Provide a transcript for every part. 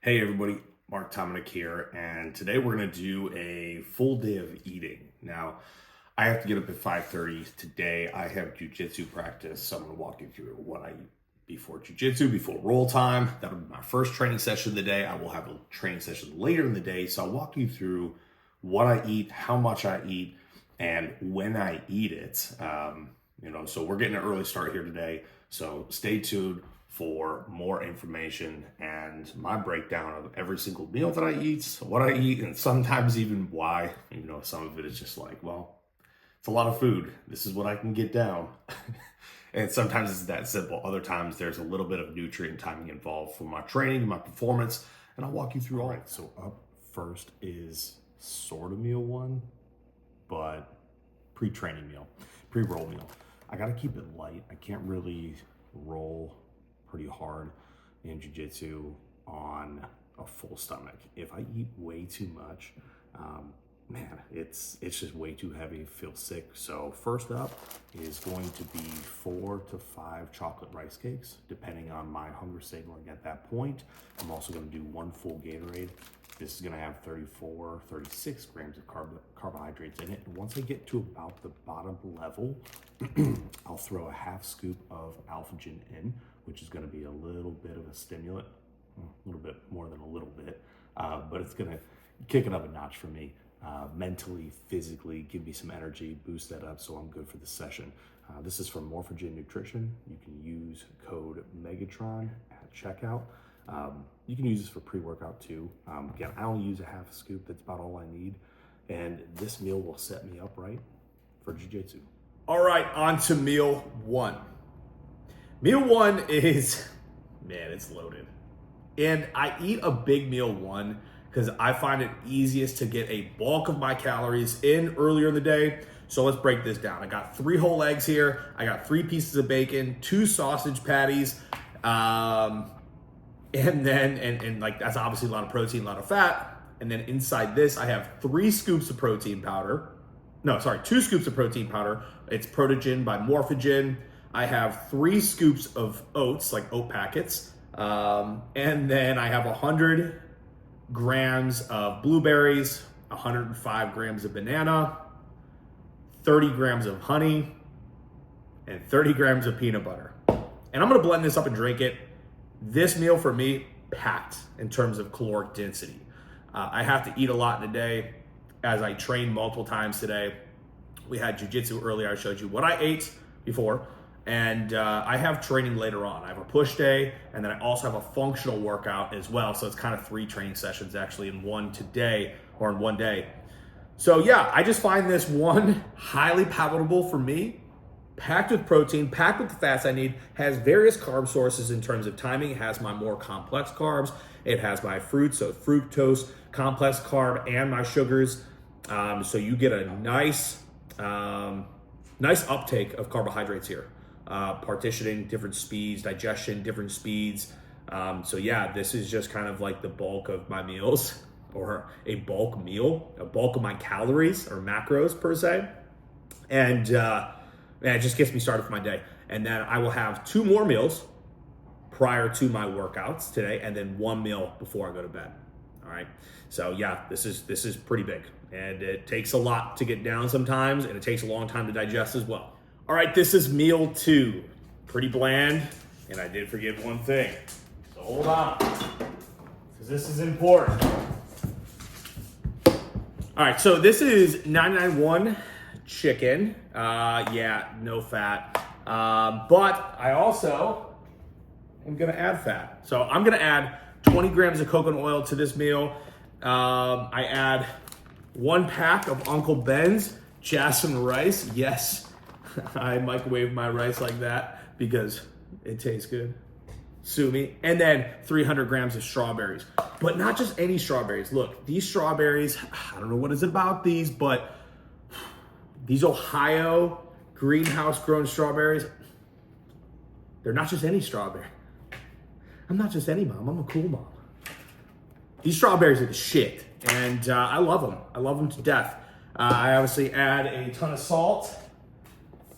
Hey everybody, Mark Tominick here, and today we're going to do a full day of eating. Now, I have to get up at 5:30 today. I have Jiu Jitsu practice, so I'm going to walk you through what I eat before Jiu Jitsu, before roll time. That'll be my first training session of the day. I will have a training session later in the day, so I'll walk you through what I eat, how much I eat, and when I eat it. So we're getting an early start here today, so stay tuned for more information and my breakdown of every single meal that I eat, what I eat, and sometimes even why. Some of it is just like, well, it's a lot of food. This is what I can get down. And sometimes it's that simple. Other times there's a little bit of nutrient timing involved for my training, my performance, and I'll walk you through all right. So up first is sort of meal one, but pre-training meal, pre-roll meal. I gotta keep it light. I can't really roll pretty hard in jiu-jitsu on a full stomach. If I eat way too much, it's just way too heavy, feel sick. So first up is going to be 4 to 5 chocolate rice cakes, depending on my hunger signaling at that point. I'm also gonna do 1 full Gatorade. This is gonna have 34, 36 grams of carbohydrates in it. And once I get to about the bottom level, I'll throw a half scoop of Alphagen in, which is gonna be a little bit of a stimulant, a little bit more than a little bit, but it's gonna kick it up a notch for me, mentally, physically, give me some energy, boost that up so I'm good for the session. This is from Morphogen Nutrition. You can use code Megatron at checkout. You can use this for pre-workout too. Again, I only use a half a scoop. That's about all I need. And this meal will set me up right for jiu-jitsu. All right, on to meal one. Meal one is, man, it's loaded. And I eat a big meal one because I find it easiest to get a bulk of my calories in earlier in the day. So let's break this down. I got 3 whole eggs here. I got 3 pieces of bacon, 2 sausage patties, and that's obviously a lot of protein, a lot of fat. And then inside this, I have 3 scoops of protein powder. 2 scoops of protein powder. It's Protogen by Morphogen. I have 3 scoops of oats, like oat packets. And then I have 100 grams of blueberries, 105 grams of banana, 30 grams of honey, and 30 grams of peanut butter. And I'm gonna blend this up and drink it. This meal for me, packed in terms of caloric density. I have to eat a lot in a day as I train multiple times today. We had jiu-jitsu earlier. I showed you what I ate before. And I have training later on. I have a push day, and then I also have a functional workout as well. So it's kind of 3 training sessions actually in one day. So yeah, I just find this one highly palatable for me. Packed with protein, packed with the fats I need, has various carb sources in terms of timing. It has my more complex carbs. It has my fruits, so fructose, complex carb, and my sugars. So you get a nice uptake of carbohydrates here. Partitioning, different speeds, digestion, different speeds. So yeah, this is just kind of like the bulk of my meals, or a bulk meal, a bulk of my calories or macros per se. And it just gets me started for my day. And then I will have 2 more meals prior to my workouts today, and then 1 meal before I go to bed. All right. So yeah, this is pretty big, and it takes a lot to get down sometimes, and it takes a long time to digest as well. All right, this is meal 2. Pretty bland, and I did forget one thing. So hold on, because this is important. All right, so this is 991 chicken. No fat. But I also am gonna add fat. So I'm gonna add 20 grams of coconut oil to this meal. I add 1 pack of Uncle Ben's jasmine rice. Yes, I microwave my rice like that because it tastes good. Sue me. And then 300 grams of strawberries. But not just any strawberries. Look, these strawberries, I don't know what is about these, but these Ohio greenhouse grown strawberries, they're not just any strawberry. I'm not just any mom, I'm a cool mom. These strawberries are the shit, and I love them. I love them to death. I obviously add a ton of salt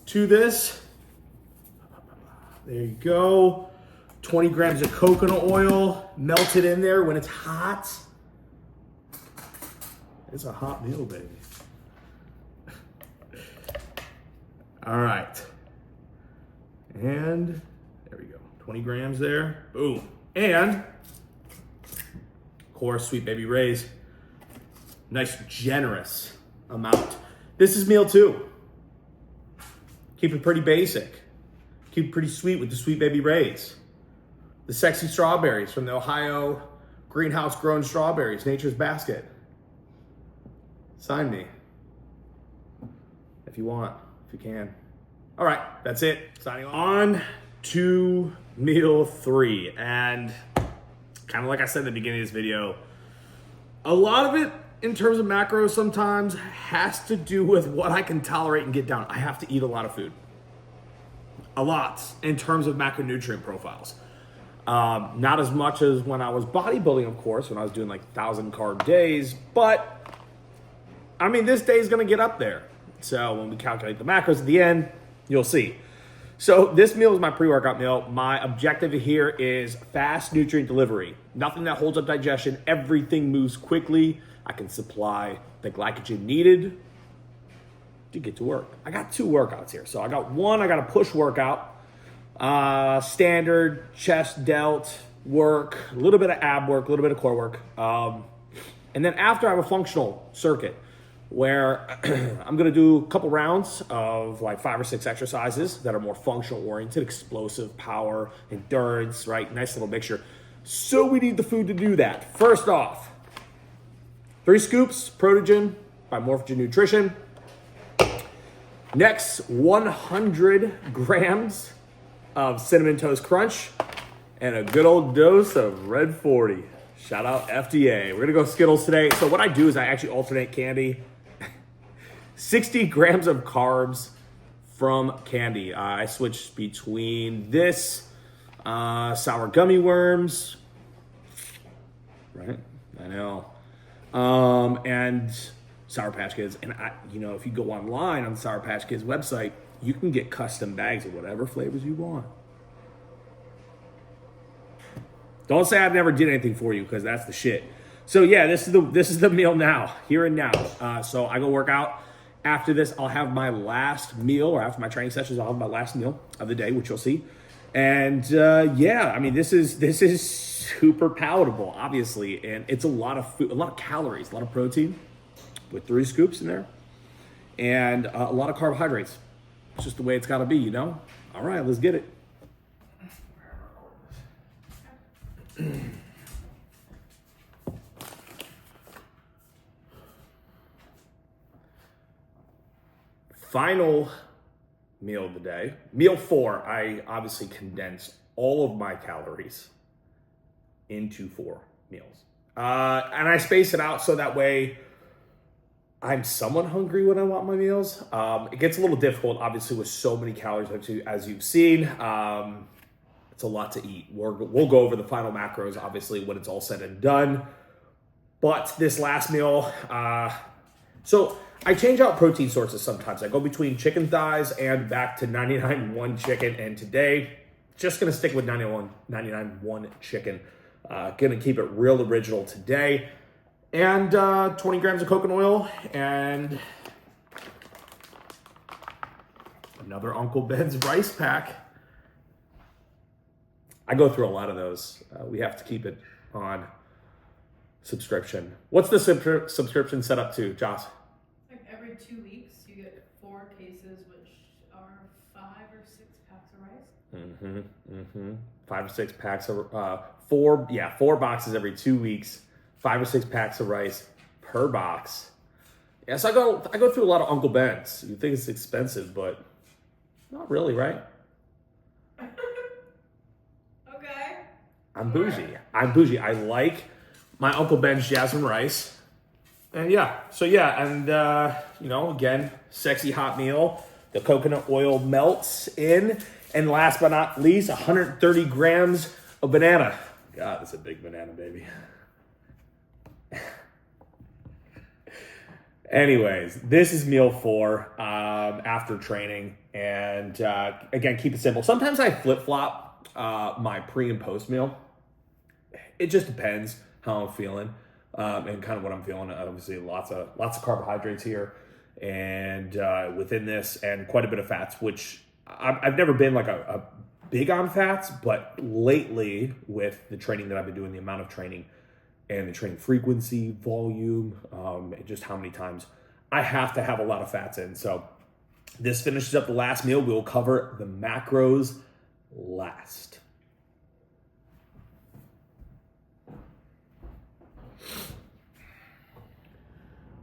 to this. There you go. 20 grams of coconut oil melted in there when it's hot. It's a hot meal, baby. All right. And there we go. 20 grams there. Boom. And, of course, Sweet Baby Ray's. Nice, generous amount. This is meal 2. Keep it pretty basic. Keep it pretty sweet with the Sweet Baby Ray's. The sexy strawberries from the Ohio greenhouse grown strawberries, Nature's Basket. Sign me. If you want, if you can. All right, that's it. Signing off. On to meal 3. And kind of like I said at the beginning of this video, a lot of it in terms of macros sometimes has to do with what I can tolerate and get down. I have to eat a lot of food. A lot in terms of macronutrient profiles. Not as much as when I was bodybuilding, of course, when I was doing like 1,000 carb days, but I mean, this day is gonna get up there. So when we calculate the macros at the end, you'll see. So this meal is my pre-workout meal. My objective here is fast nutrient delivery. Nothing that holds up digestion. Everything moves quickly. I can supply the glycogen needed to get to work. I got 2 workouts here. So I got a push workout, standard chest delt work, a little bit of ab work, a little bit of core work. And then after I have a functional circuit where I'm gonna do a couple rounds of like 5 or 6 exercises that are more functional oriented, explosive, power, endurance, right? Nice little mixture. So we need the food to do that. First off, 3 scoops, Protogen by Morphogen Nutrition. Next, 100 grams of Cinnamon Toast Crunch and a good old dose of Red 40. Shout out FDA. We're gonna go Skittles today. So what I do is I actually alternate candy. 60 grams of carbs from candy. I switch between this, sour gummy worms, right? I know. And Sour Patch Kids. And if you go online on the Sour Patch Kids website, you can get custom bags of whatever flavors you want. Don't say I never did anything for you, because that's the shit. So yeah, this is the meal now, here and now. So I go work out. After this, I'll have my last meal, or after my training sessions, I'll have my last meal of the day, which you'll see. And yeah, I mean, this is super palatable, obviously, and it's a lot of food, a lot of calories, a lot of protein, with 3 scoops in there, and a lot of carbohydrates. It's just the way it's got to be, you know. All right, let's get it. Final meal of the day. Meal 4, I obviously condense all of my calories into 4 meals. And I space it out so that way I'm somewhat hungry when I want my meals. It gets a little difficult, obviously, with so many calories, as you've seen. It's a lot to eat. We'll go over the final macros, obviously, when it's all said and done. But this last meal, so I change out protein sources sometimes. I go between chicken thighs and back to 99.1 chicken. And today, just gonna stick with 99.1 chicken. Gonna keep it real original today. And 20 grams of coconut oil and another Uncle Ben's rice pack. I go through a lot of those. We have to keep it on subscription. What's the subscription set up to, Joss? Like every 2 weeks, you get 4 cases, which are 5 or 6 packs of rice. 5 or 6 packs of 4 boxes every 2 weeks. 5 or 6 packs of rice per box. Yeah, so I go through a lot of Uncle Ben's. You think it's expensive, but not really, right? Okay. I'm bougie. I like my Uncle Ben's jasmine rice. And again, sexy hot meal. The coconut oil melts in. And last but not least, 130 grams of banana. God, that's a big banana, baby. Anyways, this is meal 4 after training. And again, keep it simple. Sometimes I flip-flop my pre and post meal, it just depends how I'm feeling and kind of what I'm feeling. Obviously, lots of carbohydrates here, and within this, and quite a bit of fats, which I've never been like a big on fats, but lately with the training that I've been doing, the amount of training and the training frequency, volume, and just how many times I have to have a lot of fats in. So this finishes up the last meal. We'll cover the macros last.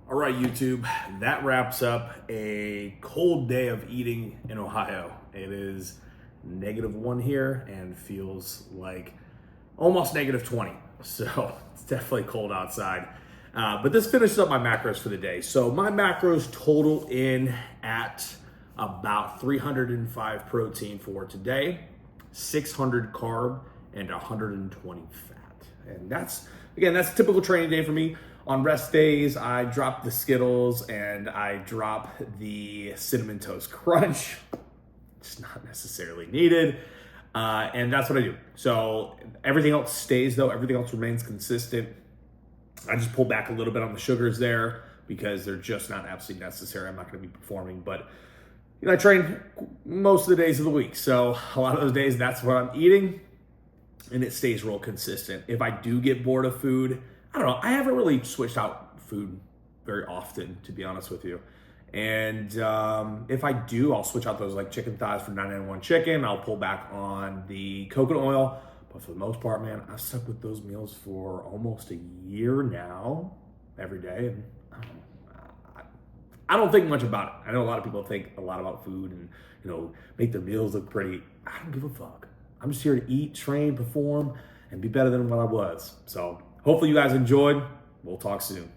All right, YouTube, that wraps up a cold day of eating in Ohio. It is -1 here and feels like almost -20. So it's definitely cold outside. But this finishes up my macros for the day. So my macros total in at about 305 protein for today, 600 carb, and 120 fat. And that's a typical training day for me. On rest days, I drop the Skittles and I drop the Cinnamon Toast Crunch. It's not necessarily needed. And that's what I do. So everything else stays though. Everything else remains consistent. I just pull back a little bit on the sugars there because they're just not absolutely necessary. I'm not going to be performing, but I train most of the days of the week. So a lot of those days, that's what I'm eating and it stays real consistent. If I do get bored of food, I don't know. I haven't really switched out food very often, to be honest with you. And if I do, I'll switch out those like chicken thighs for 991 chicken. I'll pull back on the coconut oil. But for the most part, man, I've stuck with those meals for almost a year now, every day. And I don't think much about it. I know a lot of people think a lot about food and, make their meals look pretty. I don't give a fuck. I'm just here to eat, train, perform, and be better than what I was. So hopefully you guys enjoyed. We'll talk soon.